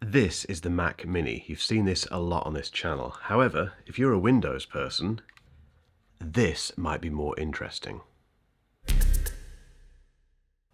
This is the Mac Mini. You've seen this a lot on this channel. However, if you're a Windows person, this might be more interesting.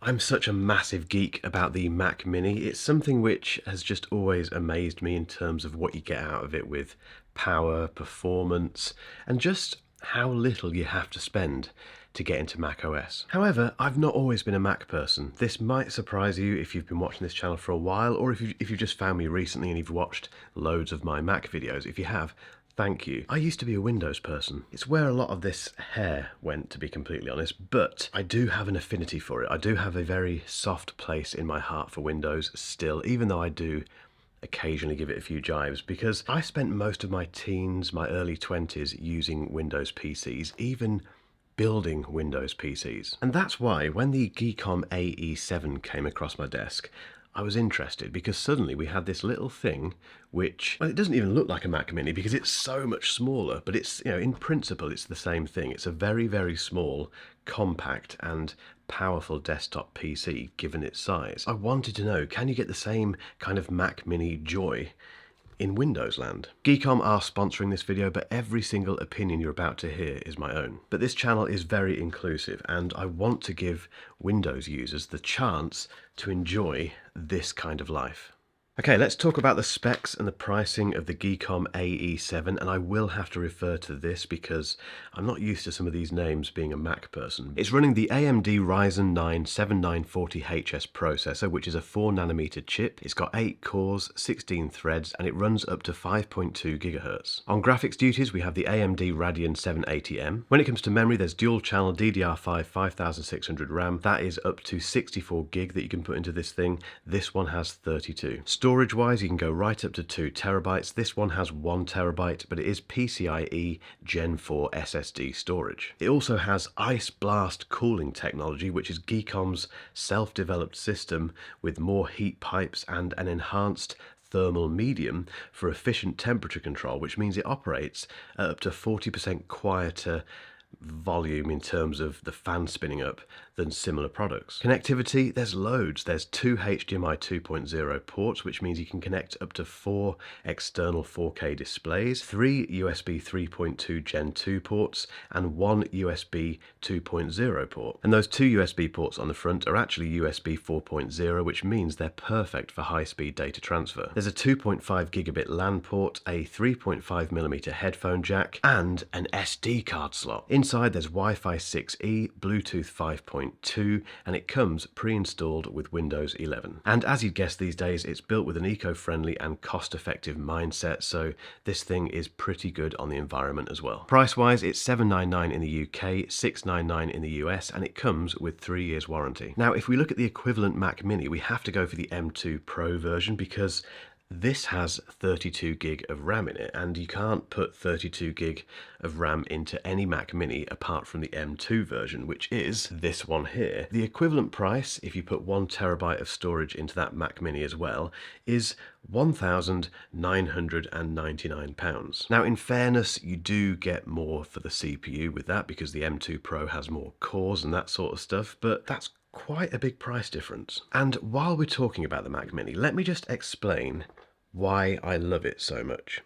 I'm such a massive geek about the Mac Mini. It's something which has just always amazed me in terms of what you get out of it with power, performance, and just how little you have to spend to get into Mac OS. However, I've not always been a Mac person. This might surprise you if you've been watching this channel for a while, or if you've just found me recently and you've watched loads of my Mac videos. If you have, thank you. I used to be a Windows person. It's where a lot of this hair went, to be completely honest, but I do have an affinity for it. I do have a very soft place in my heart for Windows still, even though I do occasionally give it a few jives, because I spent most of my teens, my early 20s using Windows PCs, even building Windows PCs. And that's why when the GEEKOM AE7 came across my desk, I was interested, because suddenly we had this little thing which, well, it doesn't even look like a Mac Mini because it's so much smaller, but it's, you know, in principle it's the same thing. It's a very, very small, compact and powerful desktop PC given its size. I wanted to know, can you get the same kind of Mac Mini joy in Windows land? GEEKOM are sponsoring this video, but every single opinion you're about to hear is my own. But this channel is very inclusive, and I want to give Windows users the chance to enjoy this kind of life. Okay, let's talk about the specs and the pricing of the GEEKOM AE7, and I will have to refer to this because I'm not used to some of these names being a Mac person. It's running the AMD Ryzen 9 7940HS processor, which is a 4nm chip. It's got 8 cores, 16 threads, and it runs up to 5.2 GHz. On graphics duties, we have the AMD Radeon 780M. When it comes to memory, there's dual channel DDR5 5600 RAM. That is up to 64 gig that you can put into this thing. This one has 32. Storage wise, you can go right up to 2 terabytes. This one has 1 terabyte, but it is PCIe Gen 4 SSD storage. It also has Ice Blast cooling technology, which is GEEKOM's self-developed system with more heat pipes and an enhanced thermal medium for efficient temperature control, which means it operates at up to 40% quieter volume in terms of the fan spinning up than similar products. Connectivity, there's loads. There's 2 HDMI 2.0 ports, which means you can connect up to 4 external 4K displays, 3 USB 3.2 Gen 2 ports, and 1 USB 2.0 port. And those 2 USB ports on the front are actually USB 4.0, which means they're perfect for high-speed data transfer. There's a 2.5 gigabit LAN port, a 3.5mm headphone jack, and an SD card slot. Inside there's Wi-Fi 6E, Bluetooth 5.2, and it comes pre-installed with Windows 11. And as you'd guess these days, it's built with an eco-friendly and cost-effective mindset, so this thing is pretty good on the environment as well. Price-wise, it's $799 in the UK, $699 in the US, and it comes with 3 years warranty. Now, if we look at the equivalent Mac Mini, we have to go for the M2 Pro version because this has 32 gig of RAM in it, and you can't put 32 gig of RAM into any Mac Mini apart from the M2 version, which is this one here. The equivalent price, if you put 1 terabyte of storage into that Mac Mini as well, is £1,999. Now, in fairness, you do get more for the CPU with that because the M2 Pro has more cores and that sort of stuff, but that's quite a big price difference. And while we're talking about the Mac Mini, let me just explain why I love it so much.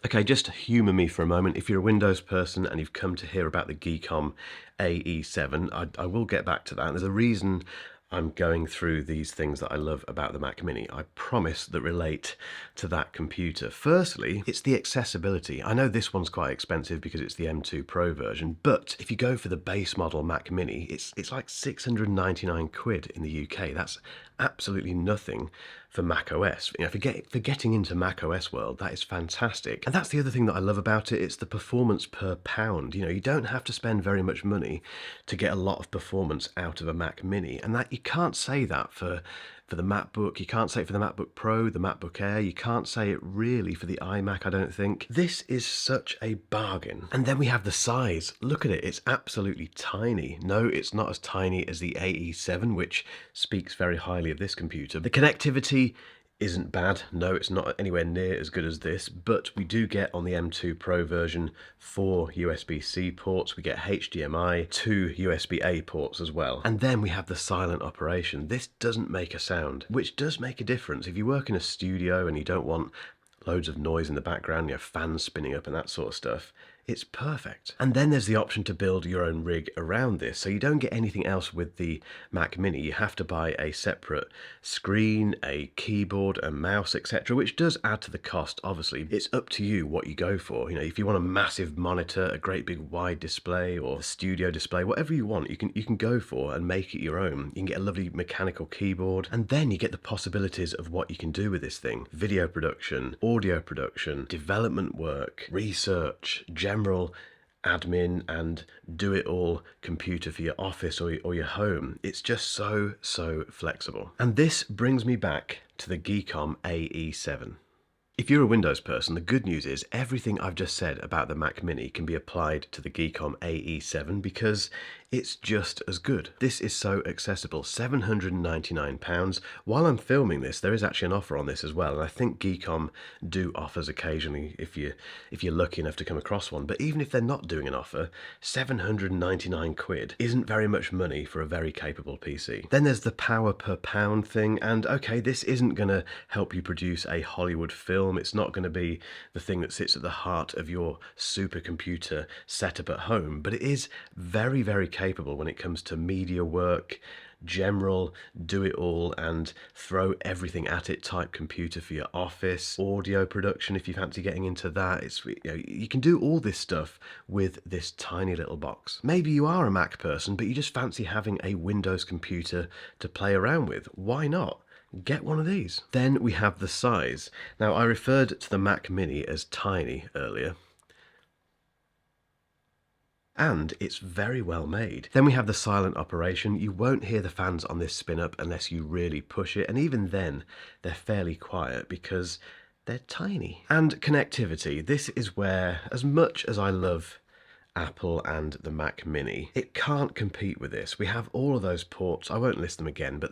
Okay, just humour me for a moment. If you're a Windows person and you've come to hear about the GEEKOM AE7, I will get back to that. There's a reason I'm going through these things that I love about the Mac Mini, I promise, that relate to that computer. Firstly, it's the accessibility. I know this one's quite expensive because it's the M2 Pro version, but if you go for the base model Mac Mini, it's like 699 quid in the UK. That's absolutely nothing for Mac OS. You know, for getting into Mac OS world, that is fantastic. And that's the other thing that I love about it. It's the performance per pound. You know, you don't have to spend very much money to get a lot of performance out of a Mac Mini, and that you can't say that for the MacBook, you can't say it for the MacBook Pro, the MacBook Air, you can't say it really for the iMac, I don't think. This is such a bargain. And then we have the size. Look at it, it's absolutely tiny. No, it's not as tiny as the AE7, which speaks very highly of this computer. The connectivity isn't bad. No, it's not anywhere near as good as this, but we do get on the M2 Pro version 4 USB-C ports. We get HDMI, 2 USB-A ports as well. And then we have the silent operation. This doesn't make a sound, which does make a difference. If you work in a studio and you don't want loads of noise in the background, you know, fans spinning up and that sort of stuff, it's perfect. And then there's the option to build your own rig around this, so you don't get anything else with the Mac Mini. You have to buy a separate screen, a keyboard, a mouse, etc., which does add to the cost. Obviously, it's up to you what you go for. You know, if you want a massive monitor, a great big wide display, or a studio display, whatever you want, you can go for and make it your own. You can get a lovely mechanical keyboard, and then you get the possibilities of what you can do with this thing: video production, audio production, development work, research, general admin, and do it all computer for your office or your home. It's just so flexible. And this brings me back to the GEEKOM AE7. If you're a Windows person, the good news is everything I've just said about the Mac Mini can be applied to the GEEKOM AE7 because it's just as good. This is so accessible, £799. While I'm filming this, there is actually an offer on this as well, and I think GEEKOM do offers occasionally if you're lucky enough to come across one. But even if they're not doing an offer, 799 quid isn't very much money for a very capable PC. Then there's the power per pound thing, and okay, this isn't going to help you produce a Hollywood film. It's not going to be the thing that sits at the heart of your supercomputer setup at home, but it is very capable when it comes to media work, general do it all and throw everything at it type computer for your office, audio production if you fancy getting into that. It's, you know, you can do all this stuff with this tiny little box. Maybe you are a Mac person, but you just fancy having a Windows computer to play around with. Why not? Get one of these. Then we have the size. Now, I referred to the Mac Mini as tiny earlier, and it's very well made. Then we have the silent operation. You won't hear the fans on this spin up unless you really push it, and even then they're fairly quiet because they're tiny. And connectivity. This is where, as much as I love Apple and the Mac Mini, it can't compete with this. We have all of those ports. I won't list them again, but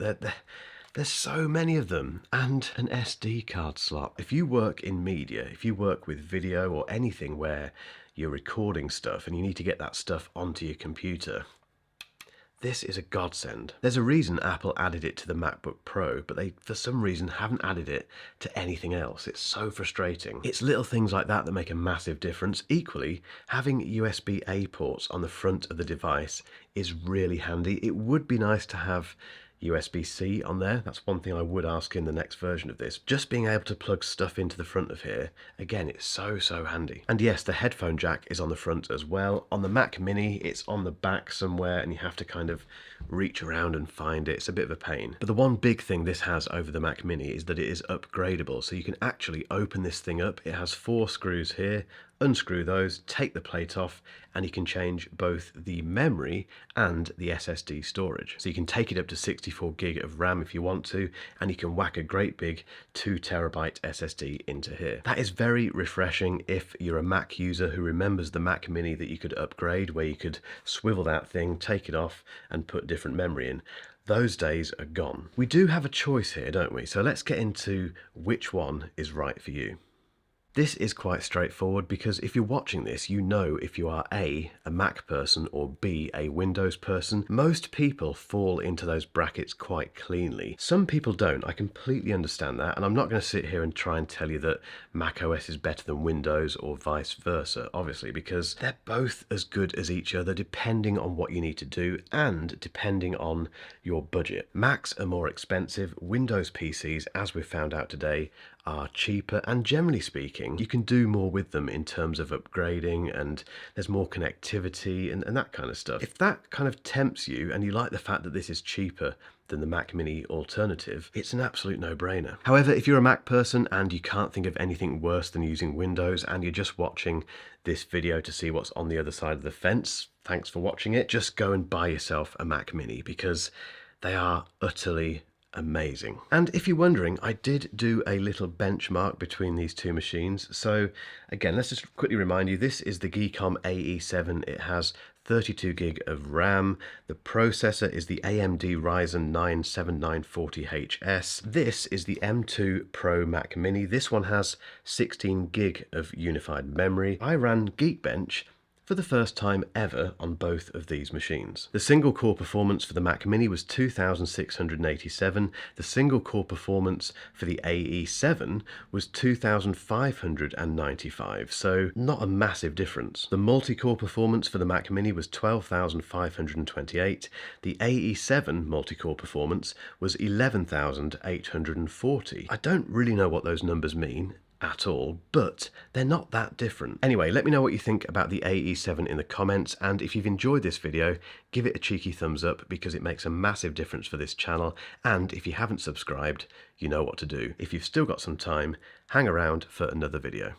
there's so many of them, and an SD card slot. If you work in media, if you work with video or anything where you're recording stuff and you need to get that stuff onto your computer, this is a godsend. There's a reason Apple added it to the MacBook Pro, but they, for some reason, haven't added it to anything else. It's so frustrating. It's little things like that that make a massive difference. Equally, having USB-A ports on the front of the device is really handy. It would be nice to have USB-C on there. That's one thing I would ask in the next version of this. Just being able to plug stuff into the front of here, again, it's so handy. And yes, the headphone jack is on the front as well. On the Mac Mini, it's on the back somewhere and you have to kind of reach around and find it. It's a bit of a pain. But the one big thing this has over the Mac Mini is that it is upgradable. So you can actually open this thing up. It has 4 screws here. Unscrew those, take the plate off, and you can change both the memory and the SSD storage. So you can take it up to 64 gig of RAM if you want to, and you can whack a great big 2 terabyte SSD into here. That is very refreshing if you're a Mac user who remembers the Mac Mini that you could upgrade, where you could swivel that thing, take it off, and put different memory in. Those days are gone. We do have a choice here, don't we? So let's get into which one is right for you. This is quite straightforward because if you're watching this, you know if you are A, a Mac person, or B, a Windows person. Most people fall into those brackets quite cleanly. Some people don't. I completely understand that, and I'm not going to sit here and try and tell you that Mac OS is better than Windows or vice versa, obviously, because they're both as good as each other depending on what you need to do and depending on your budget. Macs are more expensive. Windows PCs, as we've found out today, are cheaper, and generally speaking you can do more with them in terms of upgrading, and there's more connectivity and that kind of stuff. If that kind of tempts you and you like the fact that this is cheaper than the Mac Mini alternative, it's an absolute no-brainer. However, if you're a Mac person and you can't think of anything worse than using Windows and you're just watching this video to see what's on the other side of the fence, thanks for watching it. Just go and buy yourself a Mac Mini because they are utterly amazing. And if you're wondering, I did do a little benchmark between these two machines. So again, let's just quickly remind you, this is the GEEKOM AE7. It has 32 gig of RAM. The processor is the AMD Ryzen 9 7940HS. This is the M2 Pro Mac Mini. This one has 16 gig of unified memory. I ran Geekbench for the first time ever on both of these machines. The single core performance for the Mac Mini was 2687. The single core performance for the AE7 was 2595, so not a massive difference. The multi-core performance for the Mac Mini was 12,528. The AE7 multi-core performance was 11,840. I don't really know what those numbers mean at all, but they're not that different. Anyway, let me know what you think about the AE7 in the comments, and if you've enjoyed this video, give it a cheeky thumbs up because it makes a massive difference for this channel, and if you haven't subscribed, you know what to do. If you've still got some time, hang around for another video.